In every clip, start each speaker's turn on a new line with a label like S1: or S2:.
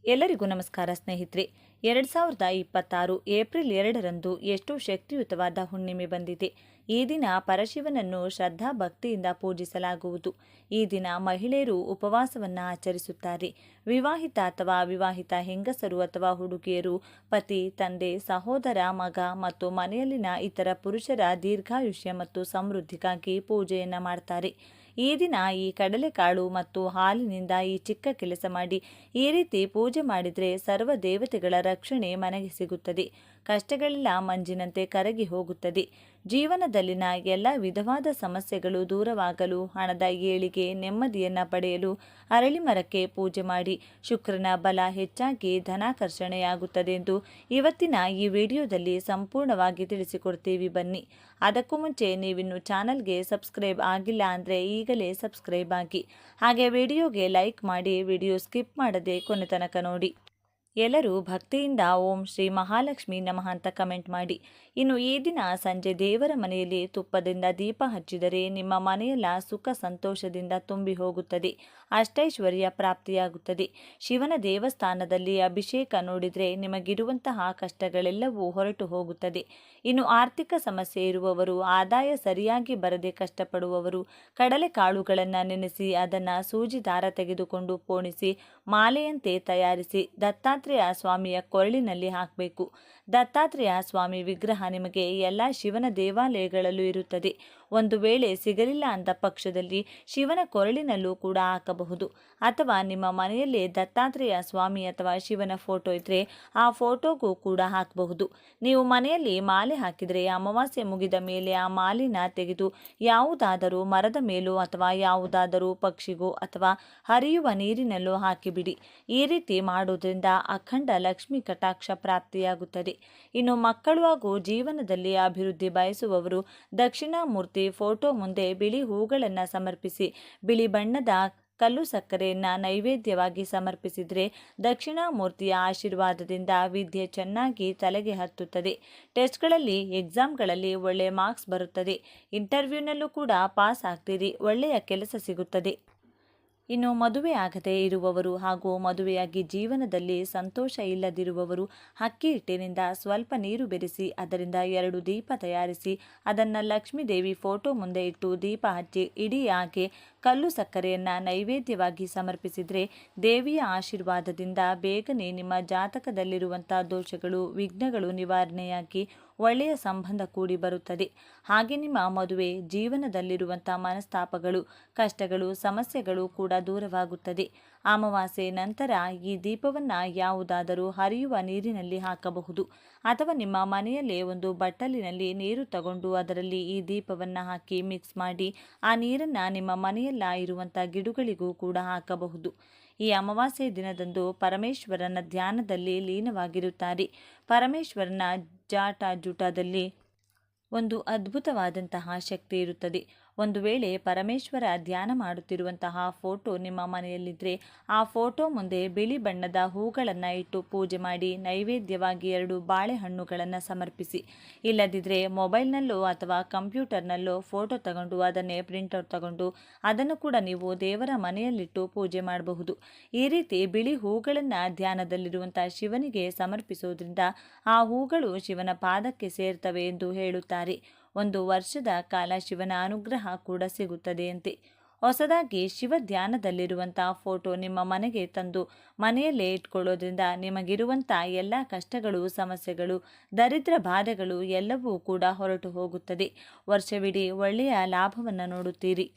S1: ಎಲ್ಲರಿಗೂ ನಮಸ್ಕಾರ ಸ್ನೇಹಿತರೆ. 2026 ಏಪ್ರಿಲ್ 2ರಂದು ಎಷ್ಟು ಶಕ್ತಿಯುತವಾದ ಹುಣ್ಣಿಮೆ ಬಂದಿದೆ. ಈ ದಿನ ಪರಶಿವನನ್ನು ಶ್ರದ್ಧಾ ಭಕ್ತಿಯಿಂದ ಪೂಜಿಸಲಾಗುವುದು. ಈ ದಿನ ಮಹಿಳೆಯರು ಉಪವಾಸವನ್ನು ಆಚರಿಸುತ್ತಾರೆ. ವಿವಾಹಿತ ಅಥವಾ ಅವಿವಾಹಿತ ಹೆಂಗಸರು ಅಥವಾ ಹುಡುಗಿಯರು ಪತಿ, ತಂದೆ, ಸಹೋದರ, ಮಗ ಮತ್ತು ಮನೆಯಲ್ಲಿನ ಇತರ ಪುರುಷರ ದೀರ್ಘಾಯುಷ್ಯ ಮತ್ತು ಸಮೃದ್ಧಿಗಾಗಿ ಪೂಜೆಯನ್ನು ಮಾಡ್ತಾರೆ. ಈ ದಿನ ಈ ಕಡಲೆಕಾಳು ಮತ್ತು ಹಾಲಿನಿಂದ ಈ ಚಿಕ್ಕ ಕೆಲಸ ಮಾಡಿ ಈ ರೀತಿ ಪೂಜೆ ಮಾಡಿದರೆ ಸರ್ವ ದೇವತೆಗಳ ರಕ್ಷಣೆ ಮನೆಗೆ ಸಿಗುತ್ತದೆ. ಕಷ್ಟಗಳೆಲ್ಲ ಮಂಜಿನಂತೆ ಕರಗಿ ಹೋಗುತ್ತದೆ. ಜೀವನದಲ್ಲಿನ ಎಲ್ಲ ವಿಧವಾದ ಸಮಸ್ಯೆಗಳು ದೂರವಾಗಲು, ಹಣದ ಏಳಿಗೆ, ನೆಮ್ಮದಿಯನ್ನು ಪಡೆಯಲು ಅರಳಿ ಮರಕ್ಕೆ ಪೂಜೆ ಮಾಡಿ ಶುಕ್ರನ ಬಲ ಹೆಚ್ಚಾಗಿ ಧನಾಕರ್ಷಣೆಯಾಗುತ್ತದೆ ಎಂದು ಇವತ್ತಿನ ಈ ವಿಡಿಯೋದಲ್ಲಿ ಸಂಪೂರ್ಣವಾಗಿ ತಿಳಿಸಿಕೊಡ್ತೀವಿ. ಬನ್ನಿ. ಅದಕ್ಕೂ ಮುಂಚೆ ನೀವಿನ್ನು ಚಾನಲ್ಗೆ ಸಬ್ಸ್ಕ್ರೈಬ್ ಆಗಿಲ್ಲ ಅಂದರೆ ಈಗಲೇ ಸಬ್ಸ್ಕ್ರೈಬ್ ಆಗಿ, ಹಾಗೆ ವಿಡಿಯೋಗೆ ಲೈಕ್ ಮಾಡಿ, ವಿಡಿಯೋ ಸ್ಕಿಪ್ ಮಾಡದೆ ಕೊನೆ ತನಕ ನೋಡಿ. ಎಲ್ಲರೂ ಭಕ್ತಿಯಿಂದ ಓಂ ಶ್ರೀ ಮಹಾಲಕ್ಷ್ಮಿ ನಮಃ ಅಂತ ಕಮೆಂಟ್ ಮಾಡಿ. ಇನ್ನು ಈ ದಿನ ಸಂಜೆ ದೇವರ ಮನೆಯಲ್ಲಿ ತುಪ್ಪದಿಂದ ದೀಪ ಹಚ್ಚಿದರೆ ನಿಮ್ಮ ಮನೆಯೆಲ್ಲ ಸುಖ ಸಂತೋಷದಿಂದ ತುಂಬಿ ಹೋಗುತ್ತದೆ. ಅಷ್ಟೈಶ್ವರ್ಯ ಪ್ರಾಪ್ತಿಯಾಗುತ್ತದೆ. ಶಿವನ ದೇವಸ್ಥಾನದಲ್ಲಿ ಅಭಿಷೇಕ ನೋಡಿದರೆ ನಿಮಗಿರುವಂತಹ ಕಷ್ಟಗಳೆಲ್ಲವೂ ಹೊರಟು ಹೋಗುತ್ತದೆ. ಇನ್ನು ಆರ್ಥಿಕ ಸಮಸ್ಯೆ ಇರುವವರು, ಆದಾಯ ಸರಿಯಾಗಿ ಬರದೆ ಕಷ್ಟಪಡುವವರು ಕಡಲೆಕಾಳುಗಳನ್ನು ನೆನೆಸಿ ಅದನ್ನು ಸೂಜಿ ದಾರ ತೆಗೆದುಕೊಂಡು ಪೋಣಿಸಿ ಮಾಲೆಯಂತೆ ತಯಾರಿಸಿ ದತ್ತಾತ್ರೇಯ ಸ್ವಾಮಿಯ ಕೊರಳಿನಲ್ಲಿ ಹಾಕಬೇಕು. ದತ್ತಾತ್ರೇಯ ಸ್ವಾಮಿ ವಿಗ್ರಹ ನಿಮಗೆ ಎಲ್ಲ ಶಿವನ ದೇವಾಲಯಗಳಲ್ಲೂ ಇರುತ್ತದೆ. ಒಂದು ವೇಳೆ ಸಿಗಲಿಲ್ಲ ಅಂದ ಪಕ್ಷದಲ್ಲಿ ಶಿವನ ಕೊರಳಿನಲ್ಲೂ ಕೂಡ ಹಾಕಬಹುದು. ಅಥವಾ ನಿಮ್ಮ ಮನೆಯಲ್ಲೇ ದತ್ತಾತ್ರೇಯ ಸ್ವಾಮಿ ಅಥವಾ ಶಿವನ ಫೋಟೋ ಇದ್ದರೆ ಆ ಫೋಟೋಗೂ ಕೂಡ ಹಾಕಬಹುದು. ನೀವು ಮನೆಯಲ್ಲಿ ಮಾಲೆ ಹಾಕಿದರೆ ಅಮಾವಾಸ್ಯೆ ಮುಗಿದ ಮೇಲೆ ಆ ಮಾಲಿನ ತೆಗೆದು ಯಾವುದಾದರೂ ಮರದ ಮೇಲೋ ಅಥವಾ ಯಾವುದಾದರೂ ಪಕ್ಷಿಗೋ ಅಥವಾ ಹರಿಯುವ ನೀರಿನಲ್ಲೋ ಹಾಕಿಬಿಡಿ. ಈ ರೀತಿ ಮಾಡೋದ್ರಿಂದ ಅಖಂಡ ಲಕ್ಷ್ಮಿ ಕಟಾಕ್ಷ ಪ್ರಾಪ್ತಿಯಾಗುತ್ತದೆ. ಇನ್ನು ಮಕ್ಕಳು ಹಾಗೂ ಜೀವನದಲ್ಲಿ ಅಭಿವೃದ್ಧಿ ಬಯಸುವವರು ದಕ್ಷಿಣಾಮೂರ್ತಿ ಫೋಟೋ ಮುಂದೆ ಬಿಳಿ ಹೂಗಳನ್ನು ಸಮರ್ಪಿಸಿ ಬಿಳಿ ಬಣ್ಣದ ಕಲ್ಲು ಸಕ್ಕರೆಯನ್ನು ನೈವೇದ್ಯವಾಗಿ ಸಮರ್ಪಿಸಿದರೆ ದಕ್ಷಿಣಾಮೂರ್ತಿಯ ಆಶೀರ್ವಾದದಿಂದ ವಿದ್ಯೆ ಚೆನ್ನಾಗಿ ತಲೆಗೆ ಹತ್ತುತ್ತದೆ. ಟೆಸ್ಟ್ಗಳಲ್ಲಿ, ಎಕ್ಸಾಮ್ಗಳಲ್ಲಿ ಒಳ್ಳೆಯ ಮಾರ್ಕ್ಸ್ ಬರುತ್ತದೆ. ಇಂಟರ್ವ್ಯೂನಲ್ಲೂ ಕೂಡ ಪಾಸ್ ಆಗ್ತೀರಿ. ಒಳ್ಳೆಯ ಕೆಲಸ ಸಿಗುತ್ತದೆ. ಇನ್ನು ಮದುವೆ ಆಗದೇ ಇರುವವರು ಹಾಗೂ ಮದುವೆಯಾಗಿ ಜೀವನದಲ್ಲಿ ಸಂತೋಷ ಇಲ್ಲದಿರುವವರು ಅಕ್ಕಿ ಹಿಟ್ಟಿನಿಂದ ಸ್ವಲ್ಪ ನೀರು ಬೆರೆಸಿ ಅದರಿಂದ 2 ದೀಪ ತಯಾರಿಸಿ ಅದನ್ನು ಲಕ್ಷ್ಮೀ ದೇವಿ ಫೋಟೋ ಮುಂದೆ ಇಟ್ಟು ದೀಪ ಹಚ್ಚಿ ಇಡೀ ಹಾಗೆ ಕಲ್ಲು ಸಕ್ಕರೆಯನ್ನು ನೈವೇದ್ಯವಾಗಿ ಸಮರ್ಪಿಸಿದರೆ ದೇವಿಯ ಆಶೀರ್ವಾದದಿಂದ ಬೇಗನೆ ನಿಮ್ಮ ಜಾತಕದಲ್ಲಿರುವಂಥ ದೋಷಗಳು, ವಿಘ್ನಗಳು ನಿವಾರಣೆಯಾಗಿ ಒಳ್ಳೆಯ ಸಂಬಂಧ ಕೂಡಿ ಬರುತ್ತದೆ. ಹಾಗೆ ನಿಮ್ಮ ಮದುವೆ ಜೀವನದಲ್ಲಿರುವಂಥ ಮನಸ್ತಾಪಗಳು, ಕಷ್ಟಗಳು, ಸಮಸ್ಯೆಗಳು ಕೂಡ ದೂರವಾಗುತ್ತದೆ. ಅಮಾವಾಸ್ಯೆ ನಂತರ ಈ ದೀಪವನ್ನು ಯಾವುದಾದರೂ ಹರಿಯುವ ನೀರಿನಲ್ಲಿ ಹಾಕಬಹುದು. ಅಥವಾ ನಿಮ್ಮ ಮನೆಯಲ್ಲೇ ಒಂದು ಬಟ್ಟಲಿನಲ್ಲಿ ನೀರು ತಗೊಂಡು ಅದರಲ್ಲಿ ಈ ದೀಪವನ್ನು ಹಾಕಿ ಮಿಕ್ಸ್ ಮಾಡಿ ಆ ನೀರನ್ನು ನಿಮ್ಮ ಮನೆಯಲ್ಲ ಇರುವಂಥ ಗಿಡಗಳಿಗೂ ಕೂಡ ಹಾಕಬಹುದು. ಈ ಅಮಾವಾಸ್ಯೆ ದಿನದಂದು ಪರಮೇಶ್ವರನ ಧ್ಯಾನದಲ್ಲಿ ಲೀನವಾಗಿರುತ್ತಾರೆ. ಪರಮೇಶ್ವರನ ಜಟಾಜೂಟದಲ್ಲಿ ಒಂದು ಅದ್ಭುತವಾದಂತಹ ಶಕ್ತಿ ಇರುತ್ತದೆ. ಒಂದು ವೇಳೆ ಪರಮೇಶ್ವರ ಧ್ಯಾನ ಮಾಡುತ್ತಿರುವಂತಹ ಫೋಟೋ ನಿಮ್ಮ ಮನೆಯಲ್ಲಿದ್ದರೆ ಆ ಫೋಟೋ ಮುಂದೆ ಬಿಳಿ ಬಣ್ಣದ ಹೂಗಳನ್ನು ಇಟ್ಟು ಪೂಜೆ ಮಾಡಿ ನೈವೇದ್ಯವಾಗಿ 2 ಬಾಳೆಹಣ್ಣುಗಳನ್ನು ಸಮರ್ಪಿಸಿ. ಇಲ್ಲದಿದ್ದರೆ ಮೊಬೈಲ್ನಲ್ಲೋ ಅಥವಾ ಕಂಪ್ಯೂಟರ್ನಲ್ಲೋ ಫೋಟೋ ತಗೊಂಡು ಅದನ್ನೇ ಪ್ರಿಂಟೌಟ್ ತಗೊಂಡು ಅದನ್ನು ಕೂಡ ನೀವು ದೇವರ ಮನೆಯಲ್ಲಿಟ್ಟು ಪೂಜೆ ಮಾಡಬಹುದು. ಈ ರೀತಿ ಬಿಳಿ ಹೂಗಳನ್ನು ಧ್ಯಾನದಲ್ಲಿರುವಂಥ ಶಿವನಿಗೆ ಸಮರ್ಪಿಸೋದ್ರಿಂದ ಆ ಹೂಗಳು ಶಿವನ ಪಾದಕ್ಕೆ ಸೇರ್ತವೆ ಎಂದು ಹೇಳುತ್ತಾರೆ. 1 ವರ್ಷದ ಕಾಲ ಶಿವನ ಅನುಗ್ರಹ ಕೂಡ ಸಿಗುತ್ತದೆಯಂತೆ. ಹೊಸದಾಗಿ ಶಿವ ಧ್ಯಾನದಲ್ಲಿರುವಂಥ ಫೋಟೋ ನಿಮ್ಮ ಮನೆಗೆ ತಂದು ಮನೆಯಲ್ಲೇ ಇಟ್ಕೊಳ್ಳೋದ್ರಿಂದ ನಿಮಗಿರುವಂಥ ಎಲ್ಲ ಕಷ್ಟಗಳು, ಸಮಸ್ಯೆಗಳು, ದರಿದ್ರ ಬಾಧೆಗಳು ಎಲ್ಲವೂ ಕೂಡ ಹೊರಟು ಹೋಗುತ್ತದೆ. ವರ್ಷವಿಡೀ ಒಳ್ಳೆಯ ಲಾಭವನ್ನು ನೋಡುತ್ತೀರಿ.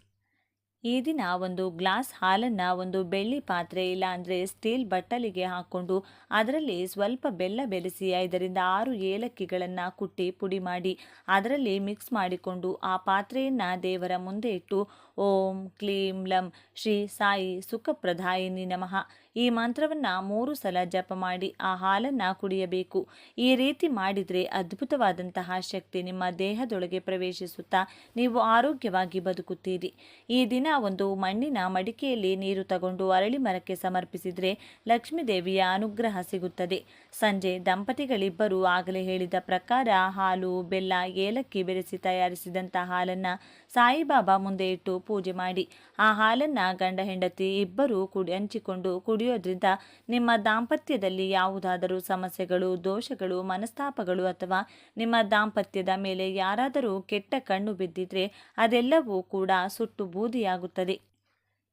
S1: ಈ ದಿನ ಒಂದು ಗ್ಲಾಸ್ ಹಾಲನ್ನು ಒಂದು ಬೆಳ್ಳಿ ಪಾತ್ರೆ ಇಲ್ಲ ಅಂದರೆ ಸ್ಟೀಲ್ ಬಟ್ಟಲಿಗೆ ಹಾಕ್ಕೊಂಡು ಅದರಲ್ಲಿ ಸ್ವಲ್ಪ ಬೆಲ್ಲ ಬೆರೆಸಿ 5ರಿಂದ 6 ಏಲಕ್ಕಿಗಳನ್ನು ಕುಟ್ಟಿ ಪುಡಿ ಮಾಡಿ ಅದರಲ್ಲಿ ಮಿಕ್ಸ್ ಮಾಡಿಕೊಂಡು ಆ ಪಾತ್ರೆಯನ್ನು ದೇವರ ಮುಂದೆ ಇಟ್ಟು ಓಂ ಕ್ಲೀಂ ಲಂ ಶ್ರೀ ಸಾಯಿ ಸುಖಪ್ರದಾಯಿನಿ ನಮಃ ಈ ಮಂತ್ರವನ್ನು 3 ಸಲ ಜಪ ಮಾಡಿ ಆ ಹಾಲನ್ನು ಕುಡಿಯಬೇಕು. ಈ ರೀತಿ ಮಾಡಿದರೆ ಅದ್ಭುತವಾದಂತಹ ಶಕ್ತಿ ನಿಮ್ಮ ದೇಹದೊಳಗೆ ಪ್ರವೇಶಿಸುತ್ತಾ ನೀವು ಆರೋಗ್ಯವಾಗಿ ಬದುಕುತ್ತೀರಿ. ಈ ದಿನ ಒಂದು ಮಣ್ಣಿನ ಮಡಿಕೆಯಲ್ಲಿ ನೀರು ತಗೊಂಡು ಅರಳಿ ಮರಕ್ಕೆ ಸಮರ್ಪಿಸಿದರೆ ಲಕ್ಷ್ಮೀ ದೇವಿಯ ಅನುಗ್ರಹ ಸಿಗುತ್ತದೆ. ಸಂಜೆ ದಂಪತಿಗಳಿಬ್ಬರು ಆಗಲೇ ಹೇಳಿದ ಪ್ರಕಾರ ಹಾಲು, ಬೆಲ್ಲ, ಏಲಕ್ಕಿ ಬೆರೆಸಿ ತಯಾರಿಸಿದಂಥ ಹಾಲನ್ನು ಸಾಯಿಬಾಬಾ ಮುಂದೆ ಇಟ್ಟು ಪೂಜೆ ಮಾಡಿ. ಆ ಹಾಲನ್ನು ಗಂಡ ಹೆಂಡತಿ ಇಬ್ಬರೂ ಹಂಚಿಕೊಂಡು ಕುಡಿಯೋದ್ರಿಂದ ನಿಮ್ಮ ದಾಂಪತ್ಯದಲ್ಲಿ ಯಾವುದಾದರೂ ಸಮಸ್ಯೆಗಳು, ದೋಷಗಳು, ಮನಸ್ತಾಪಗಳು ಅಥವಾ ನಿಮ್ಮ ದಾಂಪತ್ಯದ ಮೇಲೆ ಯಾರಾದರೂ ಕೆಟ್ಟ ಕಣ್ಣು ಬಿದ್ದಿದ್ರೆ ಅದೆಲ್ಲವೂ ಕೂಡ ಸುಟ್ಟು ಬೂದಿಯಾಗುತ್ತದೆ.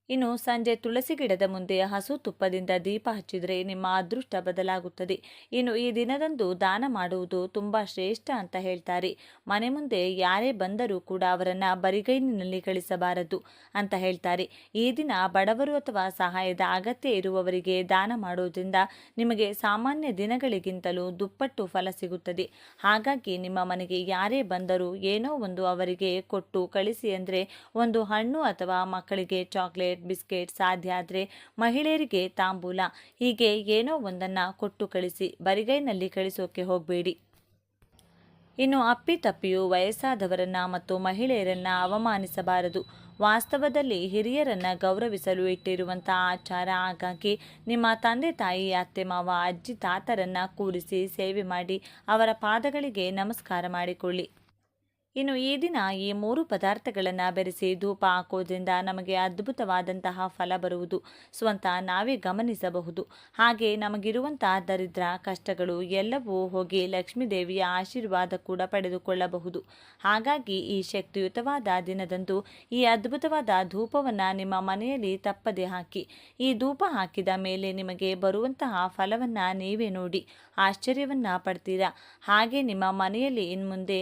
S1: ಇನ್ನು ಸಂಜೆ ತುಳಸಿ ಗಿಡದ ಮುಂದೆ ಹಸು ತುಪ್ಪದಿಂದ ದೀಪ ಹಚ್ಚಿದರೆ ನಿಮ್ಮ ಅದೃಷ್ಟ ಬದಲಾಗುತ್ತದೆ. ಇನ್ನು ಈ ದಿನದಂದು ದಾನ ಮಾಡುವುದು ತುಂಬ ಶ್ರೇಷ್ಠ ಅಂತ ಹೇಳ್ತಾರೆ. ಮನೆ ಮುಂದೆ ಯಾರೇ ಬಂದರೂ ಕೂಡ ಅವರನ್ನು ಬರಿಗೈನಿನಲ್ಲಿ ಕಳಿಸಬಾರದು ಅಂತ ಹೇಳ್ತಾರೆ. ಈ ದಿನ ಬಡವರು ಅಥವಾ ಸಹಾಯದ ಅಗತ್ಯ ಇರುವವರಿಗೆ ದಾನ ಮಾಡೋದ್ರಿಂದ ನಿಮಗೆ ಸಾಮಾನ್ಯ ದಿನಗಳಿಗಿಂತಲೂ ದುಪ್ಪಟ್ಟು ಫಲ ಸಿಗುತ್ತದೆ. ಹಾಗಾಗಿ ನಿಮ್ಮ ಮನೆಗೆ ಯಾರೇ ಬಂದರೂ ಏನೋ ಒಂದು ಅವರಿಗೆ ಕೊಟ್ಟು ಕಳಿಸಿ. ಅಂದರೆ ಒಂದು ಹಣ್ಣು ಅಥವಾ ಮಕ್ಕಳಿಗೆ ಚಾಕ್ಲೇಟ್, ಬಿಸ್ಕೆಟ್, ಸಾಧ್ಯ ಆದರೆ ಮಹಿಳೆಯರಿಗೆ ತಾಂಬೂಲ, ಹೀಗೆ ಏನೋ ಒಂದನ್ನು ಕೊಟ್ಟು ಕಳಿಸಿ. ಬರಿಗೈನಲ್ಲಿ ಕಳಿಸೋಕೆ ಹೋಗಬೇಡಿ. ಇನ್ನು ಅಪ್ಪಿತಪ್ಪಿಯು ವಯಸ್ಸಾದವರನ್ನ ಮತ್ತು ಮಹಿಳೆಯರನ್ನ ಅವಮಾನಿಸಬಾರದು. ವಾಸ್ತವದಲ್ಲಿ ಹಿರಿಯರನ್ನ ಗೌರವಿಸಲು ಇಟ್ಟಿರುವಂತಹ ಆಚಾರ. ಹಾಗಾಗಿ ನಿಮ್ಮ ತಂದೆ ತಾಯಿ, ಅತ್ತೆ ಮಾವ, ಅಜ್ಜಿ ತಾತರನ್ನ ಕೂರಿಸಿ ಸೇವೆ ಮಾಡಿ ಅವರ ಪಾದಗಳಿಗೆ ನಮಸ್ಕಾರ ಮಾಡಿಕೊಳ್ಳಿ. ಇನ್ನು ಈ ದಿನ ಈ 3 ಪದಾರ್ಥಗಳನ್ನು ಬೆರೆಸಿ ಧೂಪ ಹಾಕೋದ್ರಿಂದ ನಮಗೆ ಅದ್ಭುತವಾದಂತಹ ಫಲ ಬರುವುದು ಸ್ವಂತ ನಾವೇ ಗಮನಿಸಬಹುದು. ಹಾಗೆ ನಮಗಿರುವಂತಹ ದರಿದ್ರ, ಕಷ್ಟಗಳು ಎಲ್ಲವೂ ಹೋಗಿ ಲಕ್ಷ್ಮೀದೇವಿಯ ಆಶೀರ್ವಾದ ಕೂಡ ಪಡೆದುಕೊಳ್ಳಬಹುದು. ಹಾಗಾಗಿ ಈ ಶಕ್ತಿಯುತವಾದ ದಿನದಂದು ಈ ಅದ್ಭುತವಾದ ಧೂಪವನ್ನು ನಿಮ್ಮ ಮನೆಯಲ್ಲಿ ತಪ್ಪದೆ ಹಾಕಿ. ಈ ಧೂಪ ಹಾಕಿದ ಮೇಲೆ ನಿಮಗೆ ಬರುವಂತಹ ಫಲವನ್ನು ನೀವೇ ನೋಡಿ ಆಶ್ಚರ್ಯವನ್ನ ಪಡ್ತೀರಾ. ಹಾಗೆ ನಿಮ್ಮ ಮನೆಯಲ್ಲಿ ಇನ್ಮುಂದೆ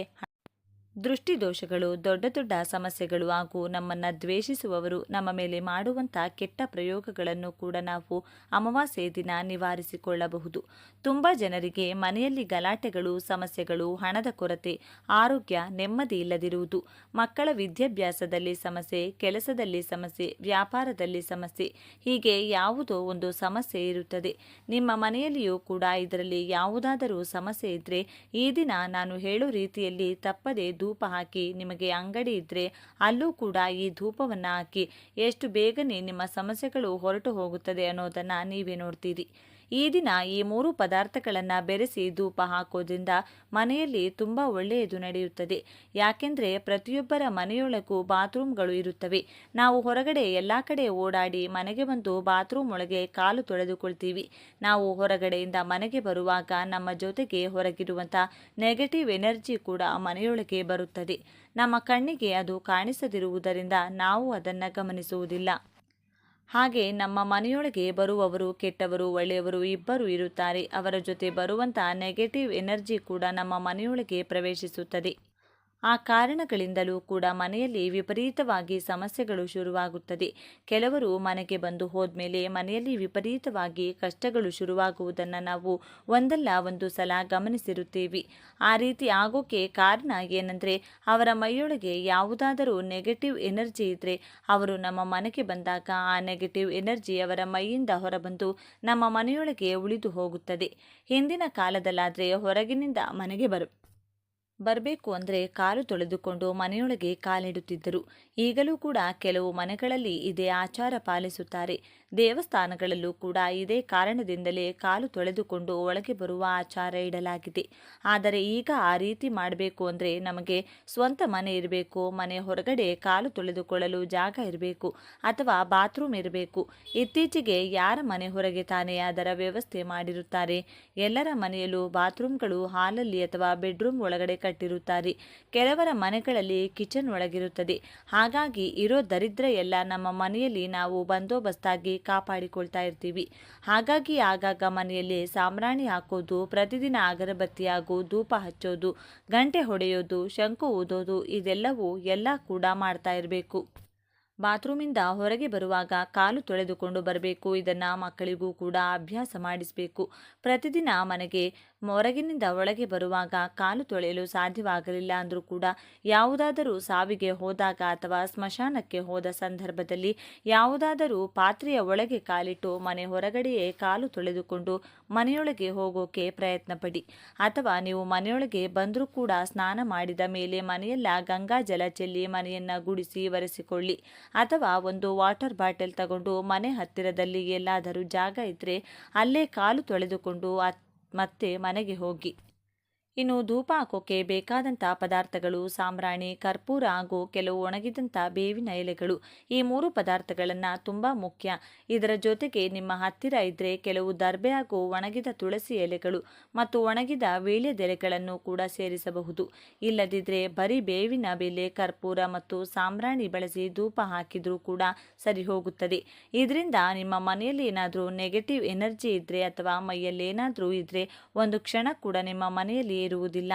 S1: ದೃಷ್ಟಿದೋಷಗಳು, ದೊಡ್ಡ ದೊಡ್ಡ ಸಮಸ್ಯೆಗಳು ಹಾಗೂ ನಮ್ಮನ್ನು ದ್ವೇಷಿಸುವವರು ನಮ್ಮ ಮೇಲೆ ಮಾಡುವಂಥ ಕೆಟ್ಟ ಪ್ರಯೋಗಗಳನ್ನು ಕೂಡ ನಾವು ಅಮಾವಾಸ್ಯೆ ದಿನ ನಿವಾರಿಸಿಕೊಳ್ಳಬಹುದು. ತುಂಬ ಜನರಿಗೆ ಮನೆಯಲ್ಲಿ ಗಲಾಟೆಗಳು, ಸಮಸ್ಯೆಗಳು, ಹಣದ ಕೊರತೆ, ಆರೋಗ್ಯ, ನೆಮ್ಮದಿ ಇಲ್ಲದಿರುವುದು, ಮಕ್ಕಳ ವಿದ್ಯಾಭ್ಯಾಸದಲ್ಲಿ ಸಮಸ್ಯೆ, ಕೆಲಸದಲ್ಲಿ ಸಮಸ್ಯೆ, ವ್ಯಾಪಾರದಲ್ಲಿ ಸಮಸ್ಯೆ, ಹೀಗೆ ಯಾವುದೋ ಒಂದು ಸಮಸ್ಯೆ ಇರುತ್ತದೆ. ನಿಮ್ಮ ಮನೆಯಲ್ಲಿಯೂ ಕೂಡ ಇದರಲ್ಲಿ ಯಾವುದಾದರೂ ಸಮಸ್ಯೆ ಇದ್ದರೆ ಈ ದಿನ ನಾನು ಹೇಳೋ ರೀತಿಯಲ್ಲಿ ತಪ್ಪದೆ ಧೂಪ ಹಾಕಿ. ನಿಮಗೆ ಅಂಗಡಿ ಇದ್ದರೆ ಅಲ್ಲೂ ಕೂಡ ಈ ಧೂಪವನ್ನು ಹಾಕಿ. ಎಷ್ಟು ಬೇಗನೆ ನಿಮ್ಮ ಸಮಸ್ಯೆಗಳು ಹೊರಟು ಹೋಗುತ್ತದೆ ಅನ್ನೋದನ್ನು ನೀವೇ ನೋಡ್ತೀರಿ. ಈ ದಿನ ಈ 3 ಪದಾರ್ಥಗಳನ್ನು ಬೆರೆಸಿ ಧೂಪ ಹಾಕೋದ್ರಿಂದ ಮನೆಯಲ್ಲಿ ತುಂಬ ಒಳ್ಳೆಯದು ನಡೆಯುತ್ತದೆ. ಯಾಕೆಂದರೆ ಪ್ರತಿಯೊಬ್ಬರ ಮನೆಯೊಳಗೂ ಬಾತ್ರೂಮ್ಗಳು ಇರುತ್ತವೆ. ನಾವು ಹೊರಗಡೆ ಎಲ್ಲ ಕಡೆ ಓಡಾಡಿ ಮನೆಗೆ ಬಂದು ಬಾತ್ರೂಮ್ ಒಳಗೆ ಕಾಲು ತೊಳೆದುಕೊಳ್ತೀವಿ. ನಾವು ಹೊರಗಡೆಯಿಂದ ಮನೆಗೆ ಬರುವಾಗ ನಮ್ಮ ಜೊತೆಗೆ ಹೊರಗಿರುವಂಥ ನೆಗೆಟಿವ್ ಎನರ್ಜಿ ಕೂಡ ಮನೆಯೊಳಗೆ ಬರುತ್ತದೆ. ನಮ್ಮ ಕಣ್ಣಿಗೆ ಅದು ಕಾಣಿಸದಿರುವುದರಿಂದ ನಾವು ಅದನ್ನು ಗಮನಿಸುವುದಿಲ್ಲ. ಹಾಗೆ ನಮ್ಮ ಮನೆಯೊಳಗೆ ಬರುವವರು ಕೆಟ್ಟವರು, ಒಳ್ಳೆಯವರು ಇಬ್ಬರು ಇರುತ್ತಾರೆ. ಅವರ ಜೊತೆ ಬರುವಂಥ ನೆಗೆಟಿವ್ ಎನರ್ಜಿ ಕೂಡ ನಮ್ಮ ಮನೆಯೊಳಗೆ ಪ್ರವೇಶಿಸುತ್ತದೆ. ಆ ಕಾರಣಗಳಿಂದಲೂ ಕೂಡ ಮನೆಯಲ್ಲಿ ವಿಪರೀತವಾಗಿ ಸಮಸ್ಯೆಗಳು ಶುರುವಾಗುತ್ತದೆ. ಕೆಲವರು ಮನೆಗೆ ಬಂದು ಹೋದ್ಮೇಲೆ ಮನೆಯಲ್ಲಿ ವಿಪರೀತವಾಗಿ ಕಷ್ಟಗಳು ಶುರುವಾಗುವುದನ್ನು ನಾವು ಒಂದಲ್ಲ ಒಂದು ಸಲ ಗಮನಿಸಿರುತ್ತೇವೆ. ಆ ರೀತಿ ಆಗೋಕ್ಕೆ ಕಾರಣ ಏನಂದರೆ ಅವರ ಮೈಯೊಳಗೆ ಯಾವುದಾದರೂ ನೆಗೆಟಿವ್ ಎನರ್ಜಿ ಇದ್ದರೆ ಅವರು ನಮ್ಮ ಮನೆಗೆ ಬಂದಾಗ ಆ ನೆಗೆಟಿವ್ ಎನರ್ಜಿ ಅವರ ಮೈಯಿಂದ ಹೊರಬಂದು ನಮ್ಮ ಮನೆಯೊಳಗೆ ಉಳಿದು ಹೋಗುತ್ತದೆ. ಹಿಂದಿನ ಕಾಲದಲ್ಲಾದರೆ ಹೊರಗಿನಿಂದ ಮನೆಗೆ ಬರಬೇಕು ಅಂದರೆ ಕಾಲು ತೊಳೆದುಕೊಂಡು ಮನೆಯೊಳಗೆ ಕಾಲಿಡುತ್ತಿದ್ದರು. ಈಗಲೂ ಕೂಡ ಕೆಲವು ಮನೆಗಳಲ್ಲಿ ಇದೇ ಆಚಾರ ಪಾಲಿಸುತ್ತಾರೆ. ದೇವಸ್ಥಾನಗಳಲ್ಲೂ ಕೂಡ ಇದೇ ಕಾರಣದಿಂದಲೇ ಕಾಲು ತೊಳೆದುಕೊಂಡು ಒಳಗೆ ಬರುವ ಆಚಾರ ಇಡಲಾಗಿದೆ. ಆದರೆ ಈಗ ಆ ರೀತಿ ಮಾಡಬೇಕು ಅಂದರೆ ನಮಗೆ ಸ್ವಂತ ಮನೆ ಇರಬೇಕು, ಮನೆ ಹೊರಗಡೆ ಕಾಲು ತೊಳೆದುಕೊಳ್ಳಲು ಜಾಗ ಇರಬೇಕು ಅಥವಾ ಬಾತ್ರೂಮ್ ಇರಬೇಕು. ಇತ್ತೀಚೆಗೆ ಯಾರ ಮನೆ ಹೊರಗೆ ತಾನೇ ಅದರ ವ್ಯವಸ್ಥೆ ಮಾಡಿರುತ್ತಾರೆ. ಎಲ್ಲರ ಮನೆಯಲ್ಲೂ ಬಾತ್ರೂಮ್ಗಳು ಹಾಲಲ್ಲಿ ಅಥವಾ ಬೆಡ್ರೂಮ್ ಒಳಗಡೆ ಕಟ್ಟಿರುತ್ತಾರೆ. ಕೆಲವರ ಮನೆಗಳಲ್ಲಿ ಕಿಚನ್ ಒಳಗಿರುತ್ತದೆ. ಹಾಗಾಗಿ ಇರೋ ದರಿದ್ರ ಎಲ್ಲ ನಮ್ಮ ಮನೆಯಲ್ಲಿ ನಾವು ಬಂದೋಬಸ್ತಾಗಿ ಕಾಪಾಡಿಕೊಳ್ತಾ ಇರ್ತೀವಿ. ಹಾಗಾಗಿ ಆಗಾಗ ಮನೆಯಲ್ಲಿ ಸಾಂಬ್ರಾಣಿ ಹಾಕೋದು, ಪ್ರತಿದಿನ ಅಗರಬತ್ತಿ ಹಾಗೂ ಧೂಪ ಹಚ್ಚೋದು, ಗಂಟೆ ಹೊಡೆಯೋದು, ಶಂಕು ಊದೋದು ಇದೆಲ್ಲವೂ ಎಲ್ಲ ಕೂಡ ಮಾಡ್ತಾ ಇರಬೇಕು. ಬಾತ್ರೂಮಿಂದ ಹೊರಗೆ ಬರುವಾಗ ಕಾಲು ತೊಳೆದುಕೊಂಡು ಬರಬೇಕು. ಇದನ್ನು ಮಕ್ಕಳಿಗೂ ಕೂಡ ಅಭ್ಯಾಸ ಮಾಡಿಸಬೇಕು. ಪ್ರತಿದಿನ ಮನೆಗೆ ಹೊರಗಿನಿಂದ ಒಳಗೆ ಬರುವಾಗ ಕಾಲು ತೊಳೆಯಲು ಸಾಧ್ಯವಾಗಲಿಲ್ಲ ಅಂದರೂ ಕೂಡ ಯಾವುದಾದರೂ ಸಾವಿಗೆ ಹೋದಾಗ ಅಥವಾ ಸ್ಮಶಾನಕ್ಕೆ ಹೋದ ಸಂದರ್ಭದಲ್ಲಿ ಯಾವುದಾದರೂ ಪಾತ್ರೆಯ ಒಳಗೆ ಕಾಲಿಟ್ಟು ಮನೆ ಹೊರಗಡೆಯೇ ಕಾಲು ತೊಳೆದುಕೊಂಡು ಮನೆಯೊಳಗೆ ಹೋಗೋಕೆ ಪ್ರಯತ್ನ ಪಡಿ. ಅಥವಾ ನೀವು ಮನೆಯೊಳಗೆ ಬಂದರೂ ಕೂಡ ಸ್ನಾನ ಮಾಡಿದ ಮೇಲೆ ಮನೆಯೆಲ್ಲ ಗಂಗಾ ಜಲ ಚೆಲ್ಲಿ ಮನೆಯನ್ನು ಗುಡಿಸಿ ಒರೆಸಿಕೊಳ್ಳಿ. ಅಥವಾ ಒಂದು ವಾಟರ್ ಬಾಟಲ್ ತಗೊಂಡು ಮನೆ ಹತ್ತಿರದಲ್ಲಿ ಎಲ್ಲಾದರೂ ಜಾಗ ಇದ್ದರೆ ಅಲ್ಲೇ ಕಾಲು ತೊಳೆದುಕೊಂಡು ಮತ್ತೆ ಮನೆಗೆ ಹೋಗಿ. ಇನ್ನು ಧೂಪ ಹಾಕೋಕೆ ಬೇಕಾದಂಥ ಪದಾರ್ಥಗಳು ಸಾಂಬ್ರಾಣಿ, ಕರ್ಪೂರ ಹಾಗೂ ಕೆಲವು ಒಣಗಿದಂಥ ಬೇವಿನ ಎಲೆಗಳು. ಈ 3 ಪದಾರ್ಥಗಳನ್ನು ತುಂಬ ಮುಖ್ಯ. ಇದರ ಜೊತೆಗೆ ನಿಮ್ಮ ಹತ್ತಿರ ಇದ್ದರೆ ಕೆಲವು ದರ್ಬೆ ಹಾಗೂ ಒಣಗಿದ ತುಳಸಿ ಎಲೆಗಳು ಮತ್ತು ಒಣಗಿದ ವೀಳ್ಯದೆಲೆಗಳನ್ನು ಕೂಡ ಸೇರಿಸಬಹುದು. ಇಲ್ಲದಿದ್ದರೆ ಬರೀ ಬೇವಿನ ಎಲೆ, ಕರ್ಪೂರ ಮತ್ತು ಸಾಂಬ್ರಾಣಿ ಬಳಸಿ ಧೂಪ ಹಾಕಿದರೂ ಕೂಡ ಸರಿ ಹೋಗುತ್ತದೆ. ಇದರಿಂದ ನಿಮ್ಮ ಮನೆಯಲ್ಲಿ ಏನಾದರೂ ನೆಗೆಟಿವ್ ಎನರ್ಜಿ ಇದ್ದರೆ ಅಥವಾ ಮೈಯಲ್ಲಿ ಏನಾದರೂ ಇದ್ದರೆ ಒಂದು ಕ್ಷಣ ಕೂಡ ನಿಮ್ಮ ಮನೆಯಲ್ಲಿ ಇರುವುದಿಲ್ಲ.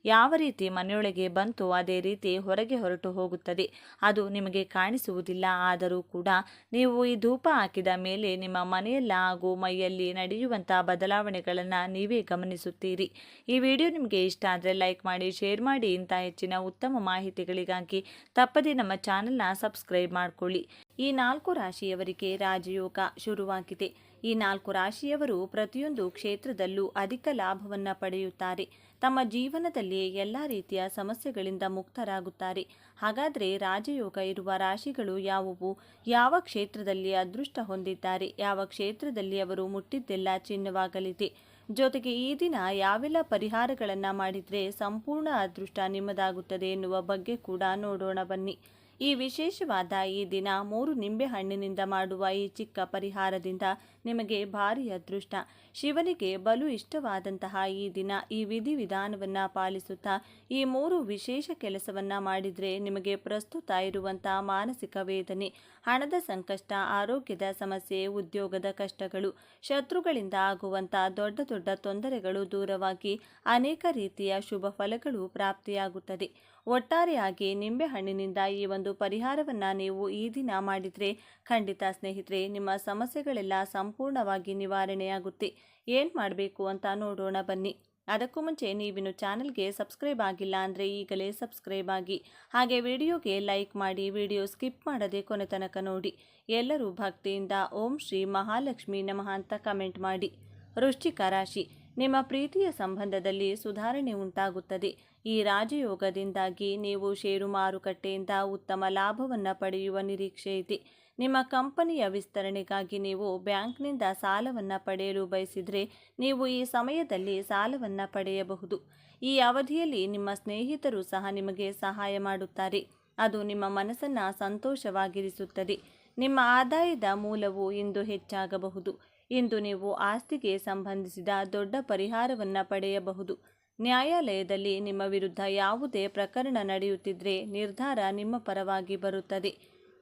S1: ಯಾವ ರೀತಿ ಮನೆಯೊಳಗೆ ಬಂತು ಅದೇ ರೀತಿ ಹೊರಗೆ ಹೊರಟು ಹೋಗುತ್ತದೆ. ಅದು ನಿಮಗೆ ಕಾಣಿಸುವುದಿಲ್ಲ. ಆದರೂ ಕೂಡ ನೀವು ಈ ಧೂಪ ಹಾಕಿದ ಮೇಲೆ ನಿಮ್ಮ ಮನೆಯಲ್ಲ ಹಾಗೂ ಮೈಯಲ್ಲಿ ನಡೆಯುವಂಥ ಬದಲಾವಣೆಗಳನ್ನು ನೀವೇ ಗಮನಿಸುತ್ತೀರಿ. ಈ ವಿಡಿಯೋ ನಿಮಗೆ ಇಷ್ಟ ಆದರೆ ಲೈಕ್ ಮಾಡಿ, ಶೇರ್ ಮಾಡಿ. ಇಂಥ ಹೆಚ್ಚಿನ ಉತ್ತಮ ಮಾಹಿತಿಗಳಿಗಾಗಿ ತಪ್ಪದೇ ನಮ್ಮ ಚಾನೆಲ್ನ ಸಬ್ಸ್ಕ್ರೈಬ್ ಮಾಡಿಕೊಳ್ಳಿ. ಈ 4 ರಾಶಿಯವರಿಗೆ ರಾಜಯೋಗ ಶುರುವಾಗಿದೆ. ಈ 4 ರಾಶಿಯವರು ಪ್ರತಿಯೊಂದು ಕ್ಷೇತ್ರದಲ್ಲೂ ಅಧಿಕ ಲಾಭವನ್ನು ಪಡೆಯುತ್ತಾರೆ. ತಮ್ಮ ಜೀವನದಲ್ಲಿ ಎಲ್ಲ ರೀತಿಯ ಸಮಸ್ಯೆಗಳಿಂದ ಮುಕ್ತರಾಗುತ್ತಾರೆ. ಹಾಗಾದರೆ ರಾಜಯೋಗ ಇರುವ ರಾಶಿಗಳು ಯಾವುವು? ಯಾವ ಕ್ಷೇತ್ರದಲ್ಲಿ ಅದೃಷ್ಟ ಹೊಂದಿದ್ದಾರೆ? ಯಾವ ಕ್ಷೇತ್ರದಲ್ಲಿ ಅವರು ಮುಟ್ಟಿದ್ದೆಲ್ಲ ಚಿನ್ನವಾಗಲಿದೆ? ಜೊತೆಗೆ ಈ ದಿನ ಯಾವೆಲ್ಲ ಪರಿಹಾರಗಳನ್ನು ಮಾಡಿದರೆ ಸಂಪೂರ್ಣ ಅದೃಷ್ಟ ನಿಮ್ಮದಾಗುತ್ತದೆ ಎನ್ನುವ ಬಗ್ಗೆ ಕೂಡ ನೋಡೋಣ ಬನ್ನಿ. ಈ ವಿಶೇಷವಾದ ಈ ದಿನ 3 ನಿಂಬೆಹಣ್ಣಿನಿಂದ ಮಾಡುವ ಈ ಚಿಕ್ಕ ಪರಿಹಾರದಿಂದ ನಿಮಗೆ ಭಾರಿ ಅದೃಷ್ಟ. ಶಿವನಿಗೆ ಬಲು ಇಷ್ಟವಾದಂತಹ ಈ ದಿನ ಈ ವಿಧಿವಿಧಾನವನ್ನು ಪಾಲಿಸುತ್ತಾ ಈ 3 ವಿಶೇಷ ಕೆಲಸವನ್ನು ಮಾಡಿದರೆ ನಿಮಗೆ ಪ್ರಸ್ತುತ ಇರುವಂತಹ ಮಾನಸಿಕ ವೇದನೆ, ಹಣದ ಸಂಕಷ್ಟ, ಆರೋಗ್ಯದ ಸಮಸ್ಯೆ, ಉದ್ಯೋಗದ ಕಷ್ಟಗಳು, ಶತ್ರುಗಳಿಂದ ಆಗುವಂಥ ದೊಡ್ಡ ದೊಡ್ಡ ತೊಂದರೆಗಳು ದೂರವಾಗಿ ಅನೇಕ ರೀತಿಯ ಶುಭ ಫಲಗಳು ಪ್ರಾಪ್ತಿಯಾಗುತ್ತದೆ. ಒಟ್ಟಾರೆಯಾಗಿ ನಿಂಬೆಹಣ್ಣಿನಿಂದ ಈ ಒಂದು ಪರಿಹಾರವನ್ನು ನೀವು ಈ ದಿನ ಮಾಡಿದರೆ ಖಂಡಿತ ಸ್ನೇಹಿತರೆ ನಿಮ್ಮ ಸಮಸ್ಯೆಗಳೆಲ್ಲ ಸಂಪೂರ್ಣವಾಗಿ ನಿವಾರಣೆಯಾಗುತ್ತೆ. ಏನು ಮಾಡಬೇಕು ಅಂತ ನೋಡೋಣ ಬನ್ನಿ. ಅದಕ್ಕೂ ಮುಂಚೆ ನೀವಿನ್ನು ಚಾನಲ್ಗೆ ಸಬ್ಸ್ಕ್ರೈಬ್ ಆಗಿಲ್ಲ ಅಂದರೆ ಈಗಲೇ ಸಬ್ಸ್ಕ್ರೈಬ್ ಆಗಿ, ಹಾಗೆ ವಿಡಿಯೋಗೆ ಲೈಕ್ ಮಾಡಿ, ವಿಡಿಯೋ ಸ್ಕಿಪ್ ಮಾಡದೆ ಕೊನೆ ತನಕ ನೋಡಿ. ಎಲ್ಲರೂ ಭಕ್ತಿಯಿಂದ ಓಂ ಶ್ರೀ ಮಹಾಲಕ್ಷ್ಮಿ ನಮಃ ಅಂತ ಕಮೆಂಟ್ ಮಾಡಿ. ವೃಶ್ಚಿಕ ರಾಶಿ, ನಿಮ್ಮ ಪ್ರೀತಿಯ ಸಂಬಂಧದಲ್ಲಿ ಸುಧಾರಣೆ ಉಂಟಾಗುತ್ತದೆ. ಈ ರಾಜಯೋಗದಿಂದಾಗಿ ನೀವು ಷೇರು ಮಾರುಕಟ್ಟೆಯಿಂದ ಉತ್ತಮ ಲಾಭವನ್ನು ಪಡೆಯುವ ನಿರೀಕ್ಷೆ ಇದೆ. ನಿಮ್ಮ ಕಂಪನಿಯ ವಿಸ್ತರಣೆಗಾಗಿ ನೀವು ಬ್ಯಾಂಕ್ನಿಂದ ಸಾಲವನ್ನು ಪಡೆಯಲು ಬಯಸಿದರೆ ನೀವು ಈ ಸಮಯದಲ್ಲಿ ಸಾಲವನ್ನು ಪಡೆಯಬಹುದು. ಈ ಅವಧಿಯಲ್ಲಿ ನಿಮ್ಮ ಸ್ನೇಹಿತರು ಸಹ ನಿಮಗೆ ಸಹಾಯ ಮಾಡುತ್ತಾರೆ. ಅದು ನಿಮ್ಮ ಮನಸ್ಸನ್ನು ಸಂತೋಷವಾಗಿರಿಸುತ್ತದೆ. ನಿಮ್ಮ ಆದಾಯದ ಮೂಲವು ಇಂದು ಹೆಚ್ಚಾಗಬಹುದು. ಇಂದು ನೀವು ಆಸ್ತಿಗೆ ಸಂಬಂಧಿಸಿದ ದೊಡ್ಡ ಪರಿಹಾರವನ್ನು ಪಡೆಯಬಹುದು. ನ್ಯಾಯಾಲಯದಲ್ಲಿ ನಿಮ್ಮ ವಿರುದ್ಧ ಯಾವುದೇ ಪ್ರಕರಣ ನಡೆಯುತ್ತಿದ್ದರೆ ನಿರ್ಧಾರ ನಿಮ್ಮ ಪರವಾಗಿ ಬರುತ್ತದೆ.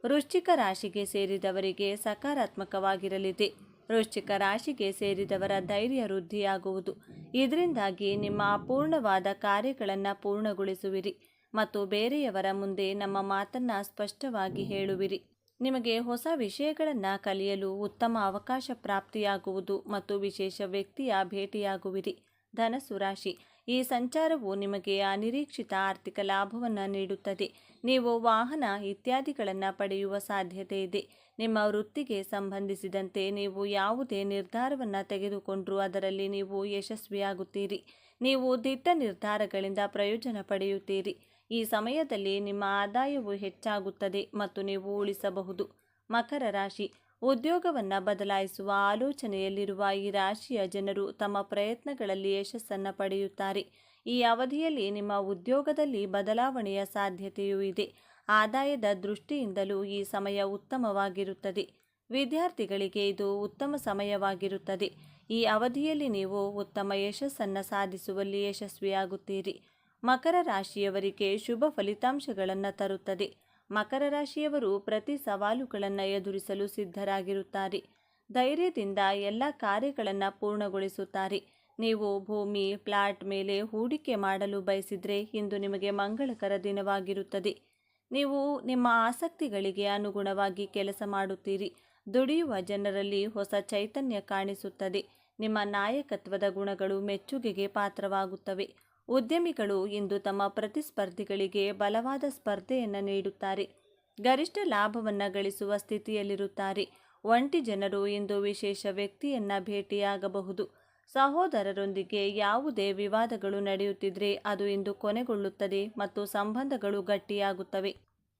S1: ವೃಶ್ಚಿಕ ರಾಶಿಗೆ ಸೇರಿದವರಿಗೆ ಸಕಾರಾತ್ಮಕವಾಗಿರಲಿದೆ. ವೃಶ್ಚಿಕ ರಾಶಿಗೆ ಸೇರಿದವರ ಧೈರ್ಯ ವೃದ್ಧಿಯಾಗುವುದು. ಇದರಿಂದಾಗಿ ನಿಮ್ಮ ಅಪೂರ್ಣವಾದ ಕಾರ್ಯಗಳನ್ನು ಪೂರ್ಣಗೊಳಿಸುವಿರಿ ಮತ್ತು ಬೇರೆಯವರ ಮುಂದೆ ನಮ್ಮ ಮಾತನ್ನು ಸ್ಪಷ್ಟವಾಗಿ ಹೇಳುವಿರಿ. ನಿಮಗೆ ಹೊಸ ವಿಷಯಗಳನ್ನು ಕಲಿಯಲು ಉತ್ತಮ ಅವಕಾಶ ಪ್ರಾಪ್ತಿಯಾಗುವುದು ಮತ್ತು ವಿಶೇಷ ವ್ಯಕ್ತಿಯ ಭೇಟಿಯಾಗುವಿರಿ. ಧನಸ್ಸು ರಾಶಿ, ಈ ಸಂಚಾರವು ನಿಮಗೆ ಅನಿರೀಕ್ಷಿತ ಆರ್ಥಿಕ ಲಾಭವನ್ನು ನೀಡುತ್ತದೆ. ನೀವು ವಾಹನ ಇತ್ಯಾದಿಗಳನ್ನು ಪಡೆಯುವ ಸಾಧ್ಯತೆ ಇದೆ. ನಿಮ್ಮ ವೃತ್ತಿಗೆ ಸಂಬಂಧಿಸಿದಂತೆ ನೀವು ಯಾವುದೇ ನಿರ್ಧಾರವನ್ನು ತೆಗೆದುಕೊಂಡರೂ ಅದರಲ್ಲಿ ನೀವು ಯಶಸ್ವಿಯಾಗುತ್ತೀರಿ. ನೀವು ದಿಟ್ಟ ನಿರ್ಧಾರಗಳಿಂದ ಪ್ರಯೋಜನ ಪಡೆಯುತ್ತೀರಿ. ಈ ಸಮಯದಲ್ಲಿ ನಿಮ್ಮ ಆದಾಯವು ಹೆಚ್ಚಾಗುತ್ತದೆ ಮತ್ತು ನೀವು ಉಳಿಸಬಹುದು. ಮಕರ ರಾಶಿ, ಉದ್ಯೋಗವನ್ನು ಬದಲಾಯಿಸುವ ಆಲೋಚನೆಯಲ್ಲಿರುವ ಈ ರಾಶಿಯ ಜನರು ತಮ್ಮ ಪ್ರಯತ್ನಗಳಲ್ಲಿ ಯಶಸ್ಸನ್ನು ಪಡೆಯುತ್ತಾರೆ. ಈ ಅವಧಿಯಲ್ಲಿ ನಿಮ್ಮ ಉದ್ಯೋಗದಲ್ಲಿ ಬದಲಾವಣೆಯ ಸಾಧ್ಯತೆಯೂ ಇದೆ. ಆದಾಯದ ದೃಷ್ಟಿಯಿಂದಲೂ ಈ ಸಮಯ ಉತ್ತಮವಾಗಿರುತ್ತದೆ. ವಿದ್ಯಾರ್ಥಿಗಳಿಗೆ ಇದು ಉತ್ತಮ ಸಮಯವಾಗಿರುತ್ತದೆ. ಈ ಅವಧಿಯಲ್ಲಿ ನೀವು ಉತ್ತಮ ಯಶಸ್ಸನ್ನು ಸಾಧಿಸುವಲ್ಲಿ ಯಶಸ್ವಿಯಾಗುತ್ತೀರಿ. ಮಕರ ರಾಶಿಯವರಿಗೆ ಶುಭ ಫಲಿತಾಂಶಗಳನ್ನು ತರುತ್ತದೆ. ಮಕರ ರಾಶಿಯವರು ಪ್ರತಿ ಸವಾಲುಗಳನ್ನು ಎದುರಿಸಲು ಸಿದ್ಧರಾಗಿರುತ್ತಾರೆ. ಧೈರ್ಯದಿಂದ ಎಲ್ಲ ಕಾರ್ಯಗಳನ್ನು ಪೂರ್ಣಗೊಳಿಸುತ್ತಾರೆ. ನೀವು ಭೂಮಿ, ಪ್ಲಾಟ್ ಮೇಲೆ ಹೂಡಿಕೆ ಮಾಡಲು ಬಯಸಿದರೆ ಇಂದು ನಿಮಗೆ ಮಂಗಳಕರ ದಿನವಾಗಿರುತ್ತದೆ. ನೀವು ನಿಮ್ಮ ಆಸಕ್ತಿಗಳಿಗೆ ಅನುಗುಣವಾಗಿ ಕೆಲಸ ಮಾಡುತ್ತೀರಿ. ದುಡಿಯುವ ಜನರಲ್ಲಿ ಹೊಸ ಚೈತನ್ಯ ಕಾಣಿಸುತ್ತದೆ. ನಿಮ್ಮ ನಾಯಕತ್ವದ ಗುಣಗಳು ಮೆಚ್ಚುಗೆಗೆ ಪಾತ್ರವಾಗುತ್ತವೆ. ಉದ್ಯಮಿಗಳು ಇಂದು ತಮ್ಮ ಪ್ರತಿಸ್ಪರ್ಧಿಗಳಿಗೆ ಬಲವಾದ ಸ್ಪರ್ಧೆಯನ್ನು ನೀಡುತ್ತಾರೆ. ಗರಿಷ್ಠ ಲಾಭವನ್ನು ಗಳಿಸುವ ಸ್ಥಿತಿಯಲ್ಲಿರುತ್ತಾರೆ. ಒಂಟಿ ಜನರು ಇಂದು ವಿಶೇಷ ವ್ಯಕ್ತಿಯನ್ನು ಭೇಟಿಯಾಗಬಹುದು. ಸಹೋದರರೊಂದಿಗೆ ಯಾವುದೇ ವಿವಾದಗಳು ನಡೆಯುತ್ತಿದ್ದರೆ ಅದು ಇಂದು ಕೊನೆಗೊಳ್ಳುತ್ತದೆ ಮತ್ತು ಸಂಬಂಧಗಳು ಗಟ್ಟಿಯಾಗುತ್ತವೆ.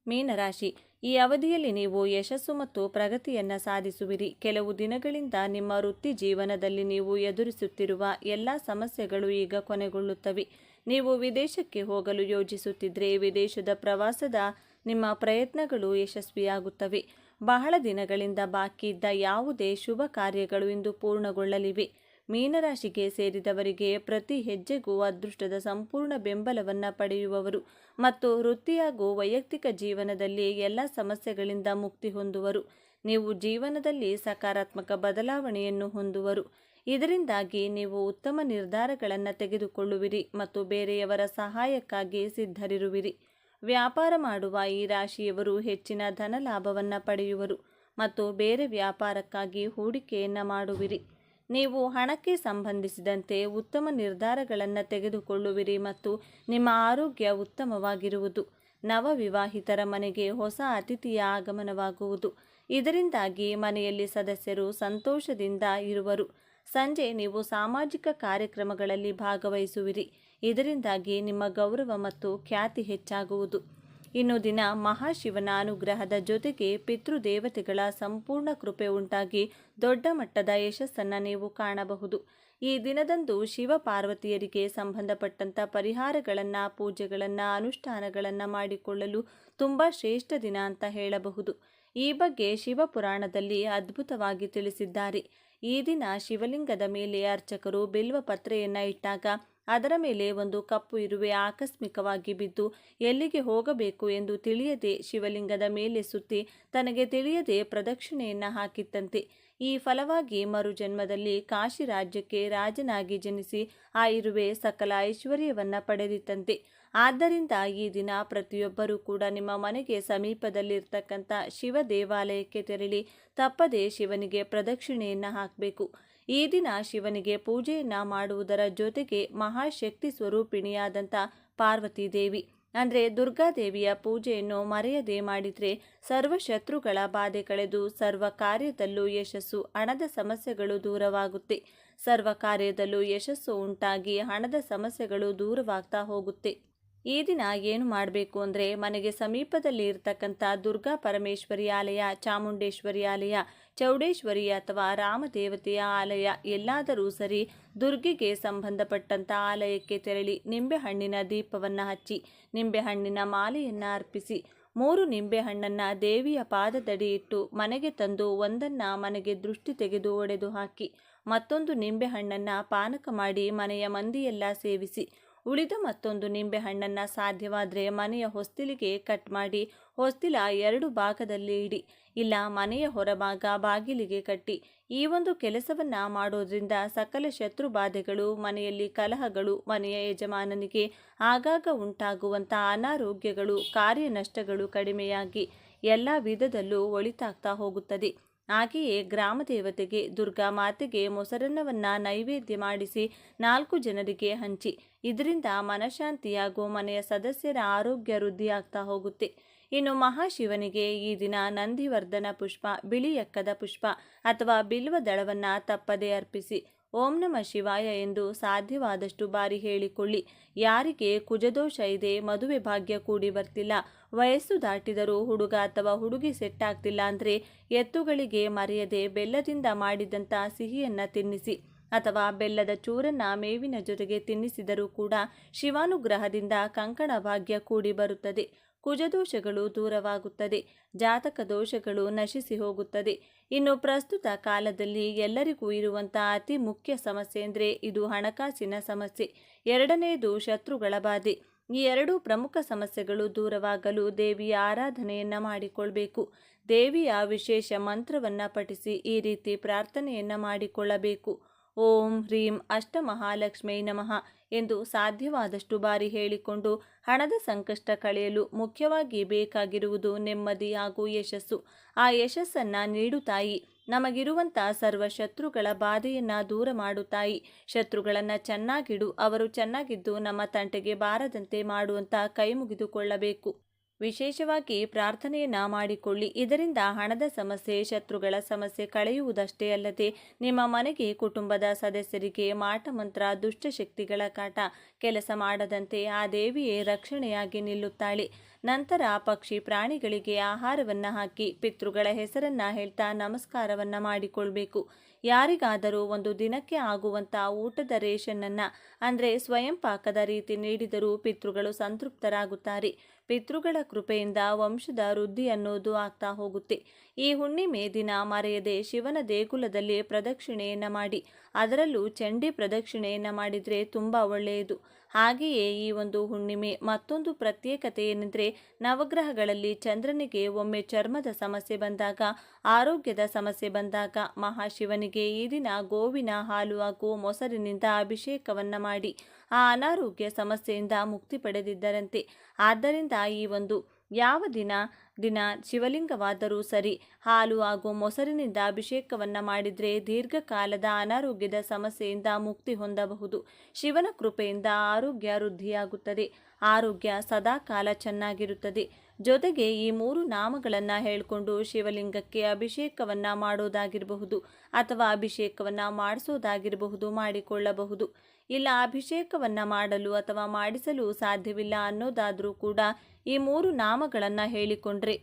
S1: ಮೀನರಾಶಿ, ಈ ಅವಧಿಯಲ್ಲಿ ನೀವು ಯಶಸ್ಸು ಮತ್ತು ಪ್ರಗತಿಯನ್ನು ಸಾಧಿಸುವಿರಿ. ಕೆಲವು ದಿನಗಳಿಂದ ನಿಮ್ಮ ವೃತ್ತಿ ಜೀವನದಲ್ಲಿ ನೀವು ಎದುರಿಸುತ್ತಿರುವ ಎಲ್ಲ ಸಮಸ್ಯೆಗಳು ಈಗ ಕೊನೆಗೊಳ್ಳುತ್ತವೆ. ನೀವು ವಿದೇಶಕ್ಕೆ ಹೋಗಲು ಯೋಜಿಸುತ್ತಿದ್ದರೆ ವಿದೇಶದ ಪ್ರವಾಸದ ನಿಮ್ಮ ಪ್ರಯತ್ನಗಳು ಯಶಸ್ವಿಯಾಗುತ್ತವೆ. ಬಹಳ ದಿನಗಳಿಂದ ಬಾಕಿ ಇದ್ದ ಯಾವುದೇ ಶುಭ ಕಾರ್ಯಗಳು ಇಂದು ಪೂರ್ಣಗೊಳ್ಳಲಿವೆ. ಮೀನರಾಶಿಗೆ ಸೇರಿದವರಿಗೆ ಪ್ರತಿ ಹೆಜ್ಜೆಗೂ ಅದೃಷ್ಟದ ಸಂಪೂರ್ಣ ಬೆಂಬಲವನ್ನು ಪಡೆಯುವವರು ಮತ್ತು ವೃತ್ತಿ ಹಾಗೂ ವೈಯಕ್ತಿಕ ಜೀವನದಲ್ಲಿ ಎಲ್ಲ ಸಮಸ್ಯೆಗಳಿಂದ ಮುಕ್ತಿ ಹೊಂದುವರು. ನೀವು ಜೀವನದಲ್ಲಿ ಸಕಾರಾತ್ಮಕ ಬದಲಾವಣೆಯನ್ನು ಹೊಂದುವರು. ಇದರಿಂದಾಗಿ ನೀವು ಉತ್ತಮ ನಿರ್ಧಾರಗಳನ್ನು ತೆಗೆದುಕೊಳ್ಳುವಿರಿ ಮತ್ತು ಬೇರೆಯವರ ಸಹಾಯಕ್ಕಾಗಿ ಸಿದ್ಧರಿರುವಿರಿ. ವ್ಯಾಪಾರ ಮಾಡುವ ಈ ರಾಶಿಯವರು ಹೆಚ್ಚಿನ ಧನ ಲಾಭವನ್ನು ಪಡೆಯುವರು ಮತ್ತು ಬೇರೆ ವ್ಯಾಪಾರಕ್ಕಾಗಿ ಹೂಡಿಕೆಯನ್ನು ಮಾಡುವಿರಿ. ನೀವು ಹಣಕ್ಕೆ ಸಂಬಂಧಿಸಿದಂತೆ ಉತ್ತಮ ನಿರ್ಧಾರಗಳನ್ನು ತೆಗೆದುಕೊಳ್ಳುವಿರಿ ಮತ್ತು ನಿಮ್ಮ ಆರೋಗ್ಯ ಉತ್ತಮವಾಗಿರುವುದು. ನವವಿವಾಹಿತರ ಮನೆಗೆ ಹೊಸ ಅತಿಥಿಯ ಆಗಮನವಾಗುವುದು. ಇದರಿಂದಾಗಿ ಮನೆಯಲ್ಲಿ ಸದಸ್ಯರು ಸಂತೋಷದಿಂದ ಇರುವರು. ಸಂಜೆ ನೀವು ಸಾಮಾಜಿಕ ಕಾರ್ಯಕ್ರಮಗಳಲ್ಲಿ ಭಾಗವಹಿಸುವಿರಿ. ಇದರಿಂದಾಗಿ ನಿಮ್ಮ ಗೌರವ ಮತ್ತು ಖ್ಯಾತಿ ಹೆಚ್ಚಾಗುವುದು. ಇನ್ನು ದಿನ ಮಹಾಶಿವನ ಅನುಗ್ರಹದ ಜೊತೆಗೆ ಪಿತೃದೇವತೆಗಳ ಸಂಪೂರ್ಣ ಕೃಪೆ ಉಂಟಾಗಿ ದೊಡ್ಡ ಮಟ್ಟದ ಯಶಸ್ಸನ್ನು ನೀವು ಕಾಣಬಹುದು. ಈ ದಿನದಂದು ಶಿವ ಪಾರ್ವತಿಯರಿಗೆ ಸಂಬಂಧಪಟ್ಟಂಥ ಪರಿಹಾರಗಳನ್ನು, ಪೂಜೆಗಳನ್ನು, ಅನುಷ್ಠಾನಗಳನ್ನು ಮಾಡಿಕೊಳ್ಳಲು ತುಂಬ ಶ್ರೇಷ್ಠ ದಿನ ಅಂತ ಹೇಳಬಹುದು. ಈ ಬಗ್ಗೆ ಶಿವಪುರಾಣದಲ್ಲಿ ಅದ್ಭುತವಾಗಿ ತಿಳಿಸಿದ್ದಾರೆ. ಈ ದಿನ ಶಿವಲಿಂಗದ ಮೇಲೆ ಅರ್ಚಕರು ಬಿಲ್ವ ಪತ್ರೆಯನ್ನು ಇಟ್ಟಾಗ ಅದರ ಮೇಲೆ ಒಂದು ಕಪ್ಪು ಇರುವೆ ಆಕಸ್ಮಿಕವಾಗಿ ಬಿದ್ದು ಎಲ್ಲಿಗೆ ಹೋಗಬೇಕು ಎಂದು ತಿಳಿಯದೆ ಶಿವಲಿಂಗದ ಮೇಲೆ ಸುತ್ತಿ ತನಗೆ ತಿಳಿಯದೆ ಪ್ರದಕ್ಷಿಣೆಯನ್ನು ಹಾಕಿತ್ತಂತೆ. ಈ ಫಲವಾಗಿ ಮರುಜನ್ಮದಲ್ಲಿ ಕಾಶಿ ರಾಜ್ಯಕ್ಕೆ ರಾಜನಾಗಿ ಜನಿಸಿ ಆ ಇರುವೆ ಸಕಲ ಐಶ್ವರ್ಯವನ್ನು ಪಡೆದಿತ್ತಂತೆ. ಆದ್ದರಿಂದ ಈ ದಿನ ಪ್ರತಿಯೊಬ್ಬರೂ ಕೂಡ ನಿಮ್ಮ ಮನೆಗೆ ಸಮೀಪದಲ್ಲಿರ್ತಕ್ಕಂಥ ಶಿವ ದೇವಾಲಯಕ್ಕೆ ತೆರಳಿ ತಪ್ಪದೆ ಶಿವನಿಗೆ ಪ್ರದಕ್ಷಿಣೆಯನ್ನು ಹಾಕಬೇಕು. ಈ ದಿನ ಶಿವನಿಗೆ ಪೂಜೆಯನ್ನು ಮಾಡುವುದರ ಜೊತೆಗೆ ಮಹಾಶಕ್ತಿ ಸ್ವರೂಪಿಣಿಯಾದಂಥ ಪಾರ್ವತಿ ದೇವಿ ಅಂದರೆ ದುರ್ಗಾದೇವಿಯ ಪೂಜೆಯನ್ನು ಮರೆಯದೆ ಮಾಡಿದರೆ ಸರ್ವ ಶತ್ರುಗಳ ಬಾಧೆ ಕಳೆದು ಸರ್ವ ಕಾರ್ಯದಲ್ಲೂ ಯಶಸ್ಸು, ಹಣದ ಸಮಸ್ಯೆಗಳು ದೂರವಾಗುತ್ತೆ. ಸರ್ವ ಕಾರ್ಯದಲ್ಲೂ ಯಶಸ್ಸು ಉಂಟಾಗಿ ಹಣದ ಸಮಸ್ಯೆಗಳು ದೂರವಾಗ್ತಾ ಹೋಗುತ್ತೆ. ಈ ದಿನ ಏನು ಮಾಡಬೇಕು ಅಂದರೆ ಮನೆಗೆ ಸಮೀಪದಲ್ಲಿ ಇರತಕ್ಕಂಥ ದುರ್ಗಾ ಪರಮೇಶ್ವರಿ ಆಲಯ, ಚಾಮುಂಡೇಶ್ವರಿ ಆಲಯ, ಚೌಡೇಶ್ವರಿ ಅಥವಾ ರಾಮದೇವತೆಯ ಆಲಯ ಎಲ್ಲಾದರೂ ಸರಿ ದುರ್ಗೆಗೆ ಸಂಬಂಧಪಟ್ಟಂಥ ಆಲಯಕ್ಕೆ ತೆರಳಿ ನಿಂಬೆಹಣ್ಣಿನ ದೀಪವನ್ನು ಹಚ್ಚಿ ನಿಂಬೆಹಣ್ಣಿನ ಮಾಲೆಯನ್ನು ಅರ್ಪಿಸಿ 3 ನಿಂಬೆಹಣ್ಣನ್ನು ದೇವಿಯ ಪಾದದಡಿ ಇಟ್ಟು ಮನೆಗೆ ತಂದು ಒಂದನ್ನು ಮನೆಗೆ ದೃಷ್ಟಿ ತೆಗೆದು ಒಡೆದು ಹಾಕಿ ಮತ್ತೊಂದು ನಿಂಬೆಹಣ್ಣನ್ನು ಪಾನಕ ಮಾಡಿ ಮನೆಯ ಮಂದಿಯೆಲ್ಲ ಸೇವಿಸಿ ಉಳಿದ ಮತ್ತೊಂದು ನಿಂಬೆಹಣ್ಣನ್ನು ಸಾಧ್ಯವಾದರೆ ಮನೆಯ ಹೊಸ್ತಿಲಿಗೆ ಕಟ್ ಮಾಡಿ ಹೊಸ್ತಿಲ 2 ಭಾಗದಲ್ಲಿ ಇಡಿ, ಇಲ್ಲ ಮನೆಯ ಹೊರಭಾಗ ಬಾಗಿಲಿಗೆ ಕಟ್ಟಿ. ಈ ಒಂದು ಕೆಲಸವನ್ನು ಮಾಡೋದ್ರಿಂದ ಸಕಲ ಶತ್ರು ಬಾಧೆಗಳು, ಮನೆಯಲ್ಲಿ ಕಲಹಗಳು, ಮನೆಯ ಯಜಮಾನನಿಗೆ ಆಗಾಗ ಉಂಟಾಗುವಂಥ ಅನಾರೋಗ್ಯಗಳು, ಕಾರ್ಯ ನಷ್ಟಗಳು ಕಡಿಮೆಯಾಗಿ ಎಲ್ಲ ವಿಧದಲ್ಲೂ ಒಳಿತಾಗ್ತಾ ಹೋಗುತ್ತದೆ. ಹಾಗೆಯೇ ಗ್ರಾಮ ದೇವತೆಗೆ ದುರ್ಗಾ ಮಾತೆಗೆ ಮೊಸರನ್ನವನ್ನು ನೈವೇದ್ಯ ಮಾಡಿಸಿ 4 ಜನರಿಗೆ ಹಂಚಿ. ಇದರಿಂದ ಮನಃಶಾಂತಿಯಾಗೂ ಮನೆಯ ಸದಸ್ಯರ ಆರೋಗ್ಯ ವೃದ್ಧಿಯಾಗ್ತಾ ಹೋಗುತ್ತೆ. ಇನ್ನು ಮಹಾಶಿವನಿಗೆ ಈ ದಿನ ನಂದಿವರ್ಧನ ಪುಷ್ಪ, ಬಿಳಿ ಎಕ್ಕದ ಪುಷ್ಪ ಅಥವಾ ಬಿಲ್ವ ದಳವನ್ನು ತಪ್ಪದೇ ಅರ್ಪಿಸಿ ಓಂ ನಮಃ ಶಿವಾಯ ಎಂದು ಸಾಧ್ಯವಾದಷ್ಟು ಬಾರಿ ಹೇಳಿಕೊಳ್ಳಿ. ಯಾರಿಗೆ ಕುಜದೋಷ ಇದೆ, ಮದುವೆ ಭಾಗ್ಯ ಕೂಡಿ ಬರ್ತಿಲ್ಲ, ವಯಸ್ಸು ದಾಟಿದರೂ ಹುಡುಗ ಅಥವಾ ಹುಡುಗಿ ಸೆಟ್ ಆಗ್ತಿಲ್ಲ ಅಂದರೆ ಎತ್ತುಗಳಿಗೆ ಮರೆಯದೆ ಬೆಲ್ಲದಿಂದ ಮಾಡಿದಂಥ ಸಿಹಿಯನ್ನು ತಿನ್ನಿಸಿ ಅಥವಾ ಬೆಲ್ಲದ ಚೂರನ್ನ ಮೇವಿನ ಜೊತೆಗೆ ತಿನ್ನಿಸಿದರೂ ಕೂಡ ಶಿವಾನುಗ್ರಹದಿಂದ ಕಂಕಣ ಭಾಗ್ಯ ಕೂಡಿ ಬರುತ್ತದೆ. ಕುಜದೋಷಗಳು ದೂರವಾಗುತ್ತದೆ, ಜಾತಕ ದೋಷಗಳು ನಶಿಸಿ ಹೋಗುತ್ತದೆ. ಇನ್ನು ಪ್ರಸ್ತುತ ಕಾಲದಲ್ಲಿ ಎಲ್ಲರಿಗೂ ಇರುವಂಥ ಅತಿ ಮುಖ್ಯ ಸಮಸ್ಯೆ ಅಂದರೆ ಇದು ಹಣಕಾಸಿನ ಸಮಸ್ಯೆ. ಎರಡನೆಯದು ಶತ್ರುಗಳ ಬಾಧೆ. ಈ 2 ಪ್ರಮುಖ ಸಮಸ್ಯೆಗಳು ದೂರವಾಗಲು ದೇವಿಯ ಆರಾಧನೆಯನ್ನು ಮಾಡಿಕೊಳ್ಬೇಕು. ದೇವಿಯ ವಿಶೇಷ ಮಂತ್ರವನ್ನು ಪಠಿಸಿ ಈ ರೀತಿ ಪ್ರಾರ್ಥನೆಯನ್ನು ಮಾಡಿಕೊಳ್ಳಬೇಕು. ಓಂ ಹ್ರೀಂ ಅಷ್ಟಮಹಾಲಕ್ಷ್ಮೀ ನಮಃ ಎಂದು ಸಾಧ್ಯವಾದಷ್ಟು ಬಾರಿ ಹೇಳಿಕೊಂಡು ಹಣದ ಸಂಕಷ್ಟ ಕಳೆಯಲು ಮುಖ್ಯವಾಗಿ ಬೇಕಾಗಿರುವುದು ನೆಮ್ಮದಿ ಹಾಗೂ ಯಶಸ್ಸು. ಆ ಯಶಸ್ಸನ್ನು ನೀಡು ತಾಯಿ. ನಮಗಿರುವಂಥ ಸರ್ವ ಶತ್ರುಗಳ ಬಾಧೆಯನ್ನು ದೂರ ಮಾಡು ತಾಯಿ. ಶತ್ರುಗಳನ್ನು ಚೆನ್ನಾಗಿಡು, ಅವರು ಚೆನ್ನಾಗಿದ್ದು ನಮ್ಮ ತಂಟೆಗೆ ಬಾರದಂತೆ ಮಾಡುವಂಥ ಕೈ ಮುಗಿದುಕೊಳ್ಳಬೇಕು. ವಿಶೇಷವಾಗಿ ಪ್ರಾರ್ಥನೆಯನ್ನ ಮಾಡಿಕೊಳ್ಳಿ. ಇದರಿಂದ ಹಣದ ಸಮಸ್ಯೆ, ಶತ್ರುಗಳ ಸಮಸ್ಯೆ ಕಳೆಯುವುದಷ್ಟೇ ಅಲ್ಲದೆ ನಿಮ್ಮ ಮನೆಗೆ, ಕುಟುಂಬದ ಸದಸ್ಯರಿಗೆ ಮಾಟಮಂತ್ರ, ದುಷ್ಟಶಕ್ತಿಗಳ ಕಾಟ ಕೆಲಸ ಮಾಡದಂತೆ ಆ ದೇವಿಯೇ ರಕ್ಷಣೆಯಾಗಿ ನಿಲ್ಲುತ್ತಾಳೆ. ನಂತರ ಪಕ್ಷಿ ಪ್ರಾಣಿಗಳಿಗೆ ಆಹಾರವನ್ನ ಹಾಕಿ ಪಿತೃಗಳ ಹೆಸರನ್ನ ಹೇಳ್ತಾ ನಮಸ್ಕಾರವನ್ನ ಮಾಡಿಕೊಳ್ಬೇಕು. ಯಾರಿಗಾದರೂ ಒಂದು ದಿನಕ್ಕೆ ಆಗುವಂತ ಊಟದ ರೇಷನ್ನನ್ನ ಅಂದ್ರೆ ಸ್ವಯಂ ಪಾಕದ ರೀತಿ ನೀಡಿದರೂ ಪಿತೃಗಳು ಸಂತೃಪ್ತರಾಗುತ್ತಾರೆ. ಪಿತೃಗಳ ಕೃಪೆಯಿಂದ ವಂಶದ ವೃದ್ಧಿ ಅನ್ನೋದು ಆಗ್ತಾ ಹೋಗುತ್ತೆ. ಈ ಹುಣ್ಣಿಮೆ ದಿನ ಮರೆಯದೆ ಶಿವನ ದೇಗುಲದಲ್ಲಿ ಪ್ರದಕ್ಷಿಣೆಯನ್ನ ಮಾಡಿ, ಅದರಲ್ಲೂ ಚಂಡಿ ಪ್ರದಕ್ಷಿಣೆಯನ್ನ ಮಾಡಿದ್ರೆ ತುಂಬಾ ಒಳ್ಳೆಯದು. ಹಾಗೆಯೇ ಈ ಒಂದು ಹುಣ್ಣಿಮೆ ಮತ್ತೊಂದು ಪ್ರತ್ಯೇಕತೆ ಏನೆಂದರೆ, ನವಗ್ರಹಗಳಲ್ಲಿ ಚಂದ್ರನಿಗೆ ಒಮ್ಮೆ ಚರ್ಮದ ಸಮಸ್ಯೆ ಬಂದಾಗ, ಆರೋಗ್ಯದ ಸಮಸ್ಯೆ ಬಂದಾಗ ಮಹಾಶಿವನಿಗೆ ಈ ದಿನ ಗೋವಿನ ಹಾಲು ಹಾಗೂ ಮೊಸರಿನಿಂದ ಅಭಿಷೇಕವನ್ನ ಮಾಡಿ ಆ ಅನಾರೋಗ್ಯ ಸಮಸ್ಯೆಯಿಂದ ಮುಕ್ತಿ ಪಡೆದಿದ್ದರಂತೆ. ಆದ್ದರಿಂದ ಈ ಒಂದು ಯಾವ ದಿನ ಶಿವಲಿಂಗವಾದರೂ ಸರಿ, ಹಾಲು ಹಾಗೂ ಮೊಸರಿನಿಂದ ಅಭಿಷೇಕವನ್ನ ಮಾಡಿದರೆ ದೀರ್ಘಕಾಲದ ಅನಾರೋಗ್ಯದ ಸಮಸ್ಯೆಯಿಂದ ಮುಕ್ತಿ ಹೊಂದಬಹುದು. ಶಿವನ ಕೃಪೆಯಿಂದ ಆರೋಗ್ಯ ವೃದ್ಧಿಯಾಗುತ್ತದೆ. ಆರೋಗ್ಯ ಸದಾ ಕಾಲ ಚೆನ್ನಾಗಿರುತ್ತದೆ. ಜೊತೆಗೆ ಈ 3 ನಾಮಗಳನ್ನು ಹೇಳಿಕೊಂಡು ಶಿವಲಿಂಗಕ್ಕೆ ಅಭಿಷೇಕವನ್ನ ಮಾಡೋದಾಗಿರಬಹುದು ಅಥವಾ ಅಭಿಷೇಕವನ್ನ ಮಾಡಿಸೋದಾಗಿರಬಹುದು, ಮಾಡಿಕೊಳ್ಳಬಹುದು. ಇಲ್ಲ ಅಭಿಷೇಕವನ್ನ ಮಾಡಲು ಅಥವಾ ಮಾಡಿಸಲು ಸಾಧ್ಯವಿಲ್ಲ ಅನ್ನೋದಾದರೂ ಕೂಡ ಈ 3 ನಾಮಗಳನ್ನು ಹೇಳಿಕೊಂಡ್ರೆ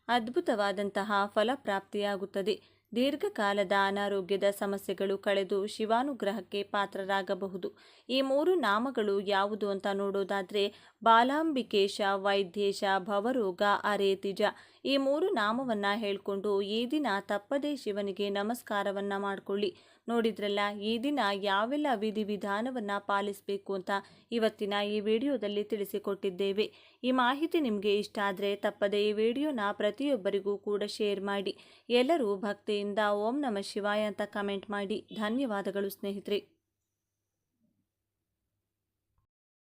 S1: ಅದ್ಭುತವಾದಂತಹ ಫಲಪ್ರಾಪ್ತಿಯಾಗುತ್ತದೆ. ದೀರ್ಘಕಾಲದ ಅನಾರೋಗ್ಯದ ಸಮಸ್ಯೆಗಳು ಕಳೆದು ಶಿವಾನುಗ್ರಹಕ್ಕೆ ಪಾತ್ರರಾಗಬಹುದು. ಈ 3 ನಾಮಗಳು ಯಾವುದು ಅಂತ ನೋಡೋದಾದ್ರೆ, ಬಾಲಾಂಬಿಕೇಶ, ವೈದ್ಯೇಶ, ಭವರೋಗ, ಅರೇತಿಜ. ಈ 3 ನಾಮವನ್ನ ಹೇಳ್ಕೊಂಡು ಈ ದಿನ ತಪ್ಪದೇ ಶಿವನಿಗೆ ನಮಸ್ಕಾರವನ್ನ ಮಾಡಿಕೊಳ್ಳಿ. ನೋಡಿದ್ರಲ್ಲ, ಈ ದಿನ ಯಾವೆಲ್ಲ ವಿಧಿವಿಧಾನವನ್ನ ಪಾಲಿಸಬೇಕು ಅಂತ ಇವತ್ತಿನ ಈ ವಿಡಿಯೋದಲ್ಲಿ ತಿಳಿಸಿಕೊಟ್ಟಿದ್ದೇವೆ. ಈ ಮಾಹಿತಿ ನಿಮಗೆ ಇಷ್ಟ ಆದರೆ ತಪ್ಪದೇ ಈ ವಿಡಿಯೋನ ಪ್ರತಿಯೊಬ್ಬರಿಗೂ ಕೂಡ ಶೇರ್ ಮಾಡಿ. ಎಲ್ಲರೂ ಭಕ್ತಿಯಿಂದ ಓಂ ನಮಃ ಶಿವಾಯ ಅಂತ ಕಮೆಂಟ್ ಮಾಡಿ. ಧನ್ಯವಾದಗಳು ಸ್ನೇಹಿತರೆ.